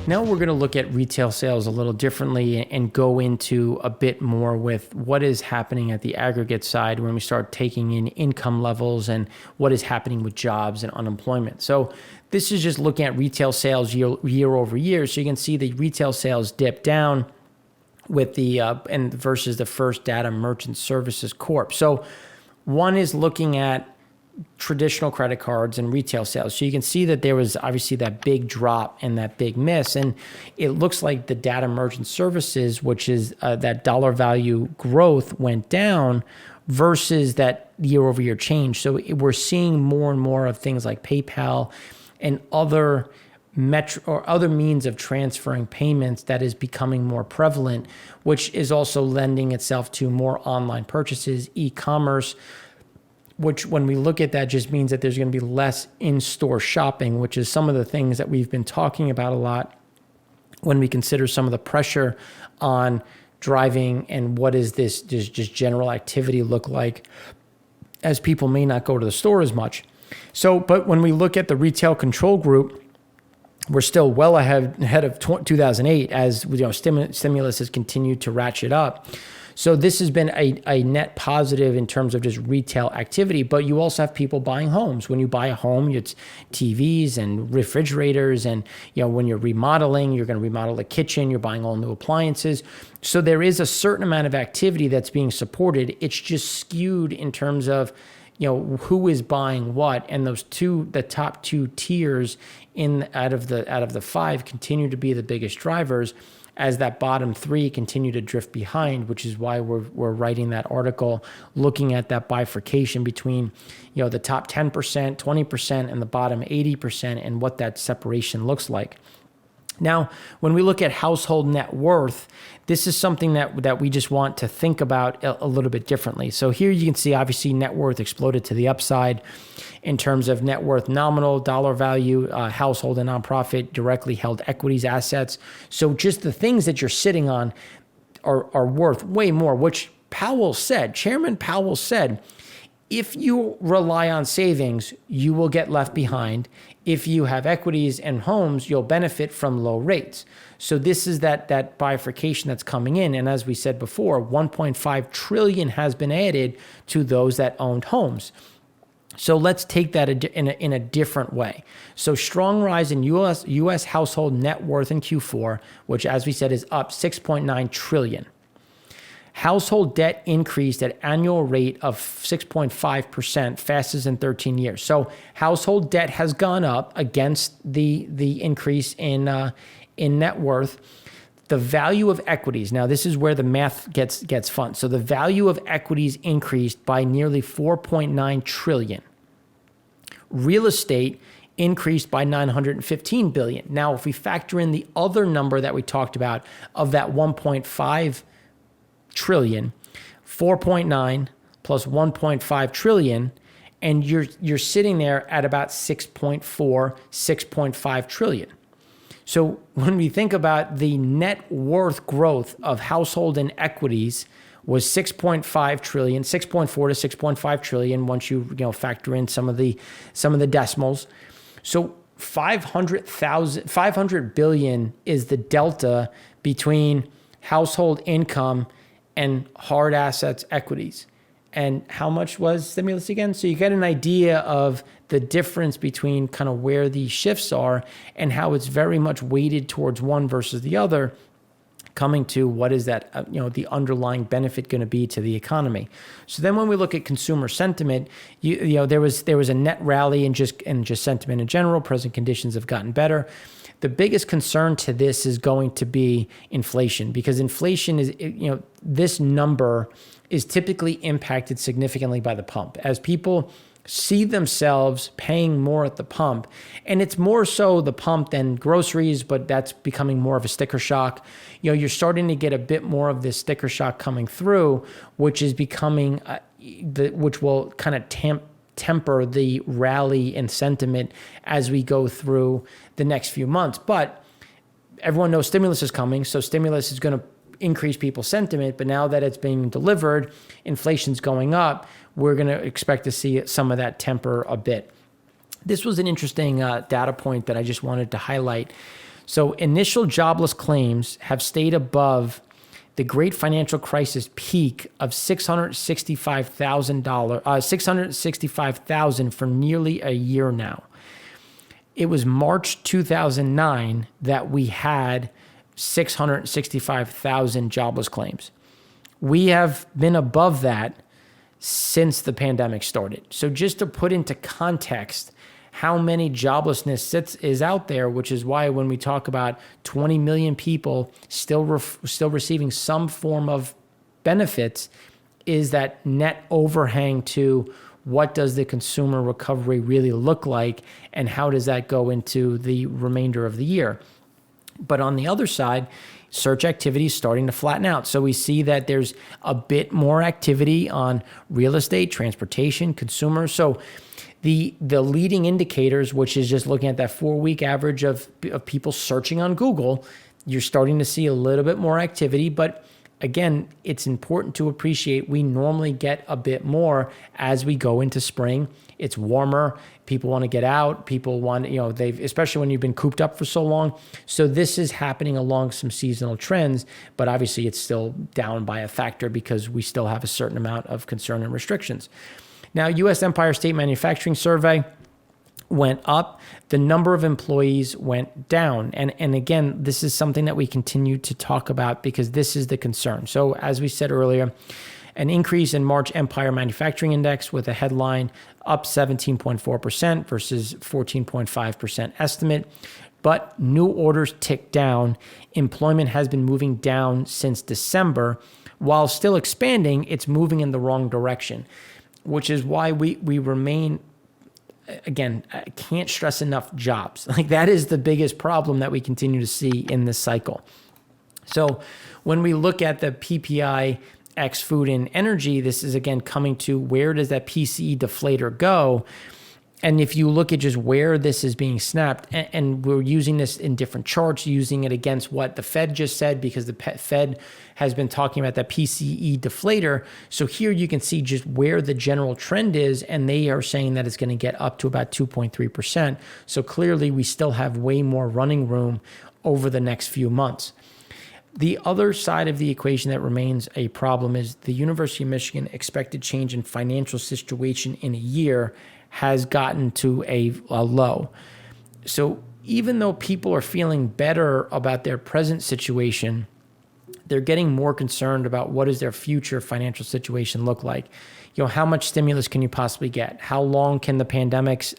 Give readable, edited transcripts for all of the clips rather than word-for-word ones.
Now we're going to look at retail sales a little differently and go into a bit more with what is happening at the aggregate side when we start taking in income levels and what is happening with jobs and unemployment. So this is just looking at retail sales year over year. So you can see the retail sales dip down with the and versus the First Data Merchant Services Corp. So one is looking at traditional credit cards and retail sales. So you can see that there was obviously that big drop and that big miss. And it looks like the data merchant services, which is that dollar value growth, went down versus that year over year change. So we're seeing more and more of things like PayPal and other means of transferring payments that is becoming more prevalent, which is also lending itself to more online purchases, e-commerce, which when we look at that just means that there's going to be less in-store shopping, which is some of the things that we've been talking about a lot when we consider some of the pressure on driving and what is this just general activity look like as people may not go to the store as much. So, but when we look at the retail control group, we're still well ahead of 2008 as stimulus has continued to ratchet up. So this has been a net positive in terms of just retail activity, but you also have people buying homes. When you buy a home, it's TVs and refrigerators, and when you're remodeling, you're going to remodel a kitchen, you're buying all new appliances. So there is a certain amount of activity that's being supported. It's just skewed in terms of who is buying what, and the top two tiers out of the five continue to be the biggest drivers, as that bottom three continue to drift behind, which is why we're writing that article, looking at that bifurcation between the top 10%, 20%, and the bottom 80%, and what that separation looks like. Now, when we look at household net worth, this is something that we just want to think about a little bit differently. So here you can see, obviously, net worth exploded to the upside in terms of net worth nominal, dollar value, household and nonprofit, directly held equities, assets. So just the things that you're sitting on are worth way more, which Chairman Powell said, if you rely on savings, you will get left behind. If you have equities and homes, you'll benefit from low rates. So this is that bifurcation that's coming in. And as we said before, 1.5 trillion has been added to those that owned homes. So let's take that in a different way. So strong rise in U.S. household net worth in Q4, which as we said is up 6.9 trillion. Household debt increased at annual rate of 6.5%, fastest in 13 years. So household debt has gone up against the increase in net worth. The value of equities, now this is where the math gets fun. So the value of equities increased by nearly 4.9 trillion. Real estate increased by 915 billion. Now, if we factor in the other number that we talked about of that 1.5 trillion, 4.9 plus 1.5 trillion, and you're sitting there at about 6.5 trillion. So when we think about the net worth growth of household and equities was 6.5 trillion, 6.4 to 6.5 trillion once you factor in some of the decimals. So 500 billion is the delta between household income and hard assets equities. And how much was stimulus again? So you get an idea of the difference between kind of where these shifts are and how it's very much weighted towards one versus the other, coming to what is that, the underlying benefit going to be to the economy. So then when we look at consumer sentiment, there was a net rally in just sentiment in general. Present conditions have gotten better. The biggest concern to this is going to be inflation, because inflation is, this number is typically impacted significantly by the pump as people see themselves paying more at the pump. And it's more so the pump than groceries, but that's becoming more of a sticker shock. You're starting to get a bit more of this sticker shock coming through, which is becoming, which will kind of temper the rally in sentiment as we go through the next few months. But everyone knows stimulus is coming, so stimulus is going to increase people's sentiment, but now that it's being delivered, inflation's going up, we're going to expect to see some of that temper a bit. This was an interesting data point that I just wanted to highlight. So initial jobless claims have stayed above the great financial crisis peak of $665,000 for nearly a year now. It was March 2009 that we had 665,000 jobless claims. We have been above that since the pandemic started. So just to put into context how many joblessness is out there, which is why when we talk about 20 million people still receiving some form of benefits, is that net overhang to what does the consumer recovery really look like, and how does that go into the remainder of the year. But on the other side, search activity is starting to flatten out. So we see that there's a bit more activity on real estate, transportation, consumers. So the leading indicators, which is just looking at that 4-week average of people searching on Google, you're starting to see a little bit more activity. But again, it's important to appreciate we normally get a bit more as we go into spring. It's warmer. People want to get out. People want, especially when you've been cooped up for so long. So this is happening along some seasonal trends, but obviously it's still down by a factor because we still have a certain amount of concern and restrictions. Now, U.S. Empire State Manufacturing Survey went up. The number of employees went down. And again, this is something that we continue to talk about because this is the concern. So as we said earlier, an increase in March Empire Manufacturing Index with a headline up 17.4% versus 14.5% estimate. But new orders ticked down. Employment has been moving down since December. While still expanding, it's moving in the wrong direction, which is why we remain, again, I can't stress enough, jobs. Like that is the biggest problem that we continue to see in this cycle. So when we look at the PPI X food and energy, this is again coming to where does that PCE deflator go? And if you look at just where this is being snapped, and we're using this in different charts, using it against what the Fed just said, because the Fed has been talking about that PCE deflator. So here you can see just where the general trend is, and they are saying that it's going to get up to about 2.3%. So clearly we still have way more running room over the next few months. The other side of the equation that remains a problem is the University of Michigan expected change in financial situation in a year has gotten to a low. So even though people are feeling better about their present situation, they're getting more concerned about what does their future financial situation look like. How much stimulus can you possibly get? How long can the pandemic's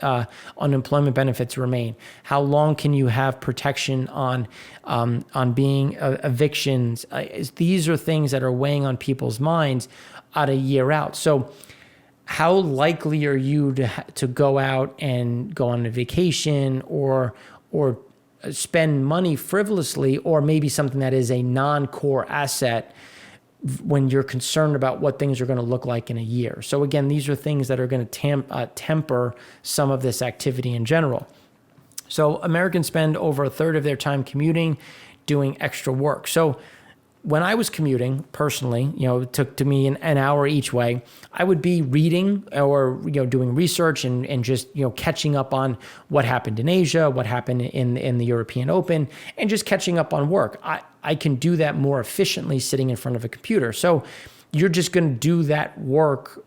unemployment benefits remain? How long can you have protection on being evictions? These are things that are weighing on people's minds at a year out. So how likely are you to go out and go on a vacation or spend money frivolously, or maybe something that is a non-core asset when you're concerned about what things are going to look like in a year? So again, these are things that are going to temper some of this activity in general. So Americans spend over a third of their time commuting, doing extra work. So when I was commuting personally, it took to me an hour each way, I would be reading or, doing research and just, catching up on what happened in Asia, what happened in the European Open, and just catching up on work. I can do that more efficiently sitting in front of a computer. So you're just going to do that work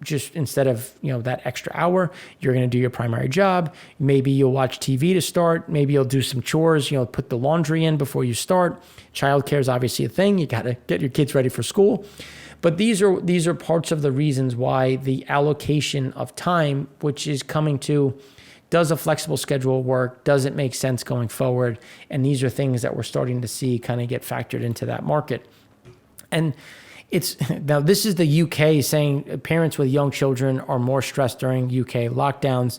just instead of, that extra hour, you're going to do your primary job. Maybe you'll watch TV to start. Maybe you'll do some chores, put the laundry in before you start. Childcare is obviously a thing. You got to get your kids ready for school. But these are parts of the reasons why the allocation of time, which is coming to, does a flexible schedule work? Does it make sense going forward? And these are things that we're starting to see kind of get factored into that market. And now this is the UK saying parents with young children are more stressed during UK lockdowns.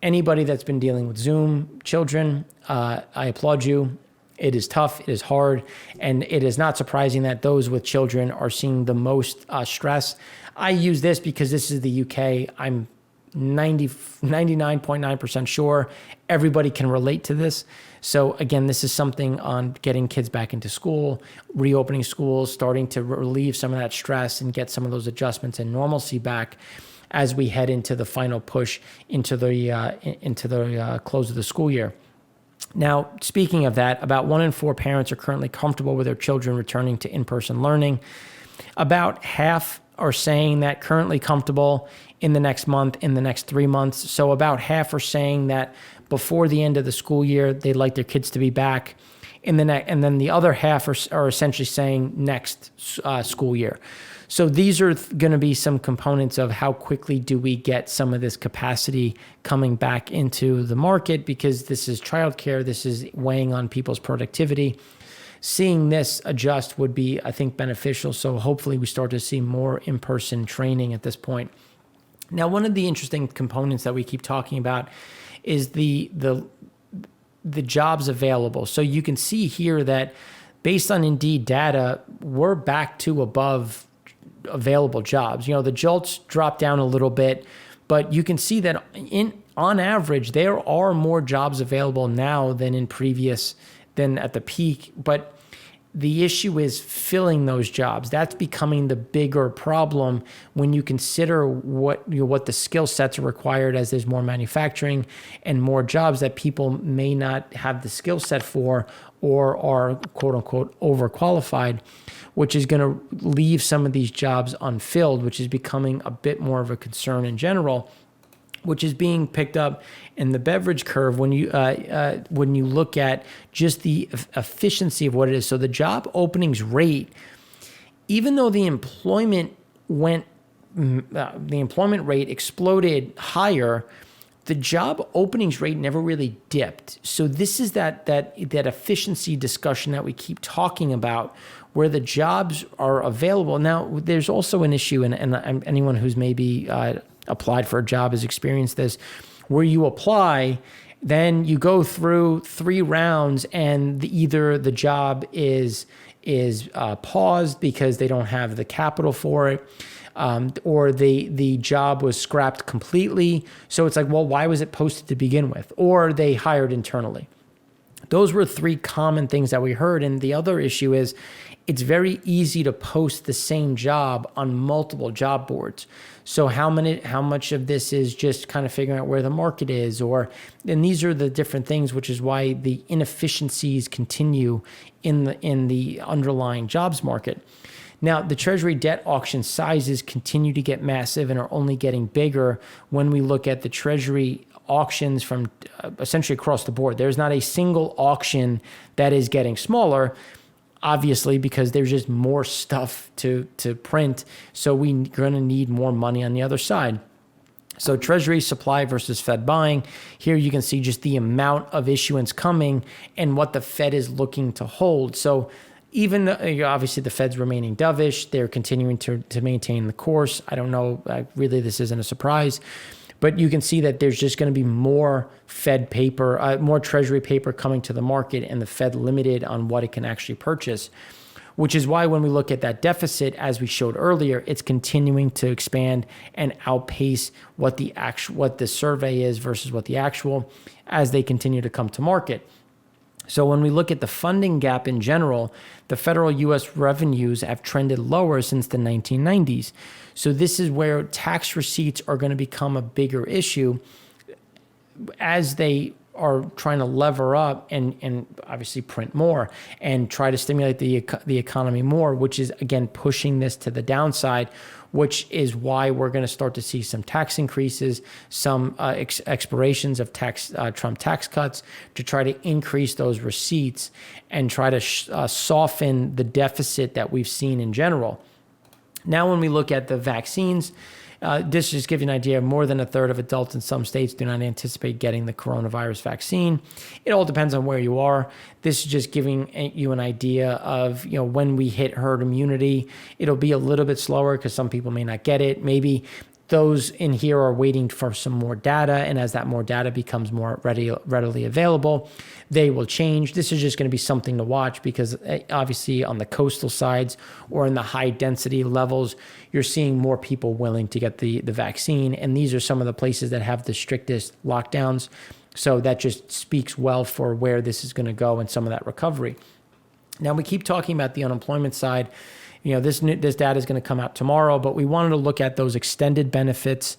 Anybody that's been dealing with Zoom children, I applaud you. It is tough, it is hard, and it is not surprising that those with children are seeing the most stress. I use this because this is the UK. I'm 99.9% sure everybody can relate to this. So again, this is something on getting kids back into school, reopening schools, starting to relieve some of that stress and get some of those adjustments and normalcy back as we head into the final push into the close of the school year. Now, speaking of that, about 1 in 4 parents are currently comfortable with their children returning to in-person learning. About half are saying that currently comfortable in the next month, in the next 3 months. So about half are saying that before the end of the school year, they'd like their kids to be back. And then the other half are essentially saying next school year. So these are going to be some components of how quickly do we get some of this capacity coming back into the market, because this is childcare, this is weighing on people's productivity. Seeing this adjust would be, I think, beneficial. So hopefully we start to see more in-person training at this point. Now, one of the interesting components that we keep talking about is the jobs available. So you can see here that based on Indeed data, we're back to above available jobs. You know, the JOLTS dropped down a little bit, but you can see that on average, there are more jobs available now than at the peak. But the issue is filling those jobs. That's becoming the bigger problem when you consider what the skill sets are required, as there's more manufacturing and more jobs that people may not have the skill set for or are quote unquote overqualified, which is going to leave some of these jobs unfilled, which is becoming a bit more of a concern in general, which is being picked up in the beverage curve when you look at just the efficiency of what it is. So the job openings rate, even though the employment rate exploded higher, the job openings rate never really dipped. So this is that efficiency discussion that we keep talking about, where the jobs are available. Now, there's also an issue, and anyone who's maybe applied for a job has experienced this, where you apply, then you go through 3 rounds, and either the job is paused because they don't have the capital for it, or the job was scrapped completely. So it's like, well, why was it posted to begin with? Or they hired internally. Those were 3 common things that we heard. And the other issue is it's very easy to post the same job on multiple job boards. So how much of this is just kind of figuring out where the market is, and these are the different things, which is why the inefficiencies continue in the underlying jobs market. Now, the Treasury debt auction sizes continue to get massive and are only getting bigger when we look at the Treasury auctions from essentially across the board. There's not a single auction that is getting smaller, obviously, because there's just more stuff to print. So we're going to need more money on the other side. So Treasury supply versus Fed buying. Here you can see just the amount of issuance coming and what the Fed is looking to hold. So even obviously the Fed's remaining dovish, they're continuing to maintain the course. I don't know, really this isn't a surprise, but you can see that there's just going to be more Fed paper, more Treasury paper coming to the market, and the Fed limited on what it can actually purchase, which is why when we look at that deficit, as we showed earlier, it's continuing to expand and outpace what the survey is versus what the actual, as they continue to come to market. So when we look at the funding gap in general, the federal U.S. revenues have trended lower since the 1990s. So this is where tax receipts are going to become a bigger issue as they are trying to lever up and obviously print more and try to stimulate the economy more, which is, again, pushing this to the downside, which is why we're going to start to see some tax increases, some expirations of Trump tax cuts to try to increase those receipts and try to soften the deficit that we've seen in general. Now, when we look at the vaccines, this just gives you an idea. More than a third of adults in some states do not anticipate getting the coronavirus vaccine. It all depends on where you are. This is just giving you an idea of, when we hit herd immunity, it'll be a little bit slower because some people may not get it. Maybe those in here are waiting for some more data, and as that more data becomes more readily available, they will change. This is just going to be something to watch because obviously on the coastal sides or in the high density levels, you're seeing more people willing to get the vaccine, and these are some of the places that have the strictest lockdowns. So that just speaks well for where this is going to go and some of that recovery. Now, we keep talking about the unemployment side. This data is going to come out tomorrow, but we wanted to look at those extended benefits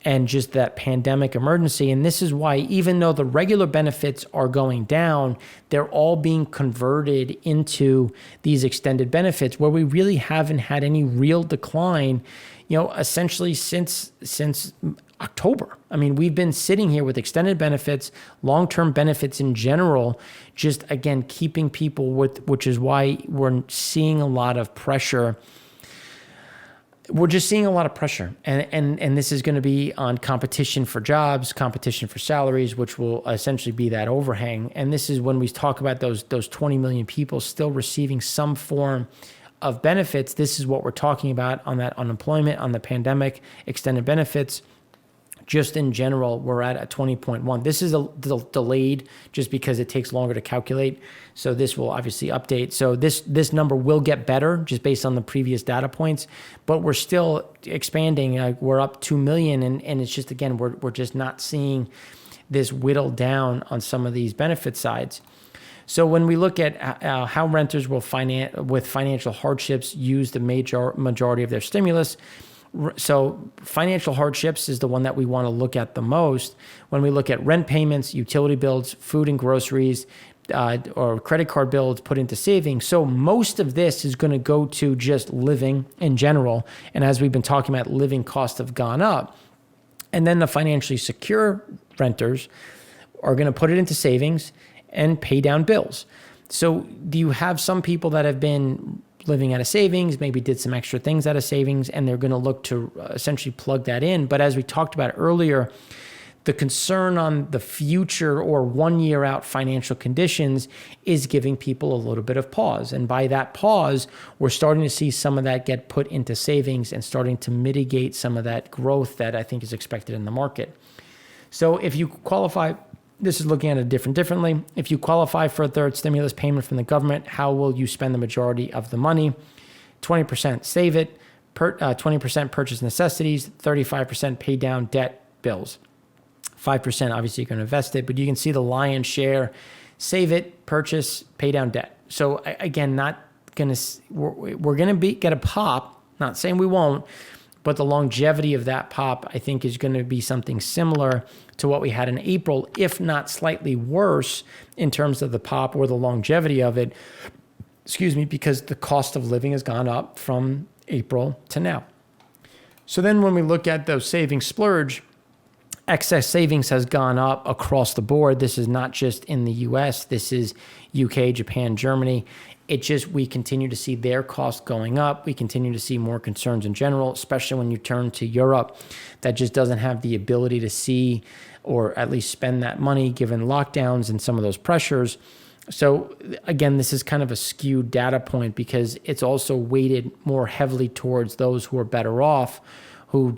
and just that pandemic emergency. And this is why, even though the regular benefits are going down, they're all being converted into these extended benefits where we really haven't had any real decline, essentially since October. I mean, we've been sitting here with extended benefits, long-term benefits in general, just again, keeping people which is why we're seeing a lot of pressure. We're just seeing a lot of pressure, and this is going to be on competition for jobs, competition for salaries, which will essentially be that overhang. And this is when we talk about those 20 million people still receiving some form of benefits. This is what we're talking about on that unemployment, on the pandemic, extended benefits. Just in general, we're at a 20.1. This is delayed just because it takes longer to calculate. So this will obviously update. So this number will get better just based on the previous data points, but we're still expanding. We're up 2 million, and it's just, again, we're just not seeing this whittled down on some of these benefit sides. So when we look at how renters will with financial hardships use the majority of their stimulus. So financial hardships is the one that we want to look at the most. When we look at rent payments, utility bills, food and groceries, or credit card bills put into savings. So most of this is going to go to just living in general. And as we've been talking about, living costs have gone up. And then the financially secure renters are going to put it into savings and pay down bills. So do you have some people that have been living out of savings, maybe did some extra things out of savings, and they're going to look to essentially plug that in? But as we talked about earlier, the concern on the future or 1 year out financial conditions is giving people a little bit of pause. And by that pause, we're starting to see some of that get put into savings and starting to mitigate some of that growth that I think is expected in the market. So if you qualify, this is looking at it differently. If you qualify for a third stimulus payment from the government, how will you spend the majority of the money? 20% save it, 20% purchase necessities, 35% pay down debt bills. 5% obviously you're going to invest it, but you can see the lion's share, save it, purchase, pay down debt. So again, we're going to get a pop, not saying we won't, but the longevity of that pop, I think, is going to be something similar to what we had in April, if not slightly worse in terms of the pop or the longevity of it, because the cost of living has gone up from April to now. So then when we look at those savings splurge, excess savings has gone up across the board. This is not just in the US, this is UK, Japan, Germany. We continue to see their costs going up. We continue to see more concerns in general, especially when you turn to Europe that just doesn't have the ability to see or at least spend that money given lockdowns and some of those pressures. So again, this is kind of a skewed data point because it's also weighted more heavily towards those who are better off, who,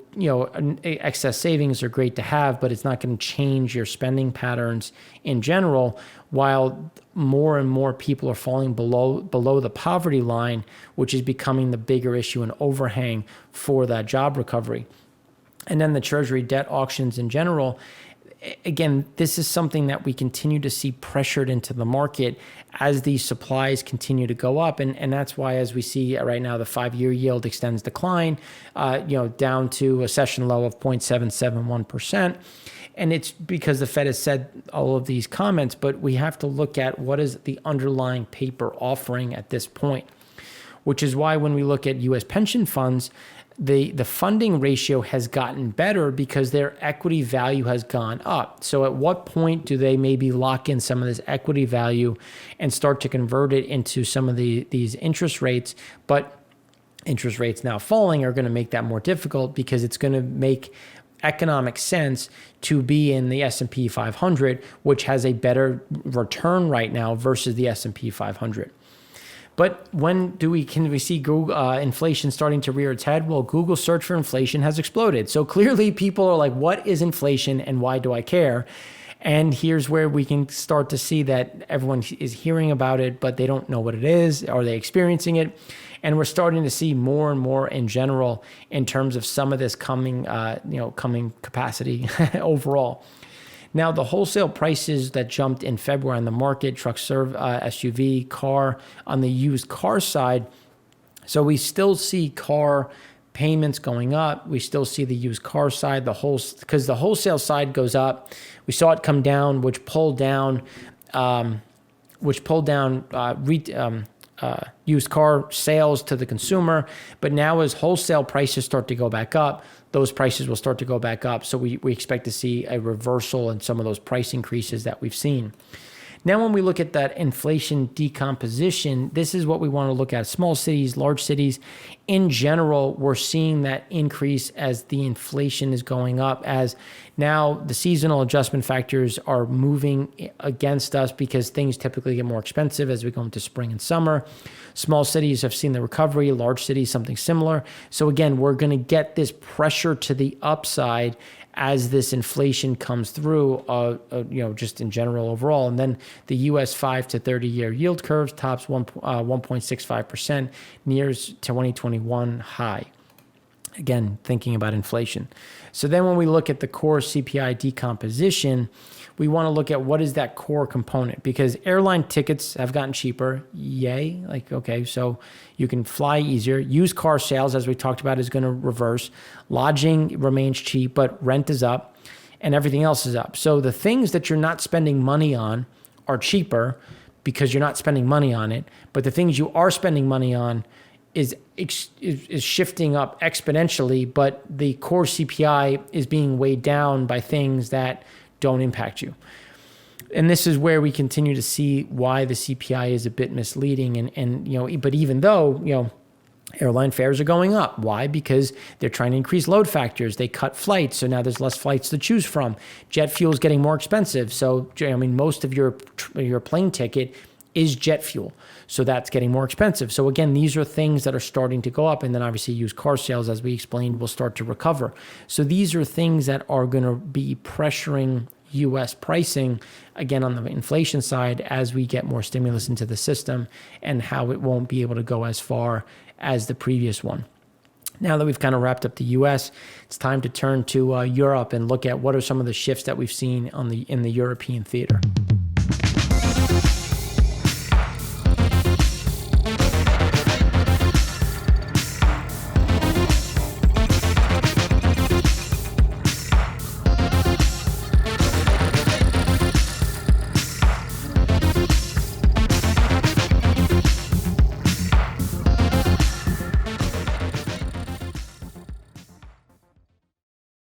excess savings are great to have, but it's not going to change your spending patterns in general, while more and more people are falling below the poverty line, which is becoming the bigger issue and overhang for that job recovery. And then the Treasury debt auctions in general. Again, this is something that we continue to see pressured into the market as these supplies continue to go up. And that's why, as we see right now, the 5-year yield extends decline, down to a session low of 0.771%. And it's because the Fed has said all of these comments, but we have to look at what is the underlying paper offering at this point, which is why when we look at U.S. pension funds, the funding ratio has gotten better because their equity value has gone up. So at what point do they maybe lock in some of this equity value and start to convert it into some of these interest rates? But interest rates now falling are going to make that more difficult because it's going to make economic sense to be in the S&P 500, which has a better return right now versus the S&P 500. But when can we see Google inflation starting to rear its head? Well, Google search for inflation has exploded. So clearly people are like, what is inflation and why do I care? And here's where we can start to see that everyone is hearing about it, but they don't know what it is. Are they experiencing it? And we're starting to see more and more in general in terms of some of this coming capacity overall. Now, the wholesale prices that jumped in February on the market, truck, SUV, car, on the used car side. So we still see car payments going up. We still see the used car side, because the wholesale side goes up. We saw it come down, which pulled down used car sales to the consumer. But now as wholesale prices start to go back up, those prices will start to go back up. So we expect to see a reversal in some of those price increases that we've seen. Now, when we look at that inflation decomposition, this is what we want to look at. Small cities, large cities. In general, we're seeing that increase as the inflation is going up, as now the seasonal adjustment factors are moving against us because things typically get more expensive as we go into spring and summer. Small cities have seen the recovery, large cities, something similar. So again, we're going to get this pressure to the upside as this inflation comes through, just in general overall. And then the U.S. 5 to 30-year yield curves tops 1.65%, nears 2021 high. Again, thinking about inflation. So then when we look at the core CPI decomposition, we want to look at what is that core component, because airline tickets have gotten cheaper. Yay. Okay, so you can fly easier. Used car sales, as we talked about, is going to reverse. Lodging remains cheap, but rent is up and everything else is up. So the things that you're not spending money on are cheaper because you're not spending money on it. But the things you are spending money on is shifting up exponentially, but the core CPI is being weighed down by things that don't impact you. And this is where we continue to see why the CPI is a bit misleading. But even though, airline fares are going up. Why? Because they're trying to increase load factors. They cut flights, so now there's less flights to choose from. Jet fuel is getting more expensive. So, most of your plane ticket is jet fuel. So that's getting more expensive. So again, these are things that are starting to go up. And then obviously used car sales, as we explained, will start to recover. So these are things that are going to be pressuring U.S. pricing, again, on the inflation side, as we get more stimulus into the system, and how it won't be able to go as far as the previous one. Now that we've kind of wrapped up the U.S., it's time to turn to Europe and look at what are some of the shifts that we've seen in the European theater.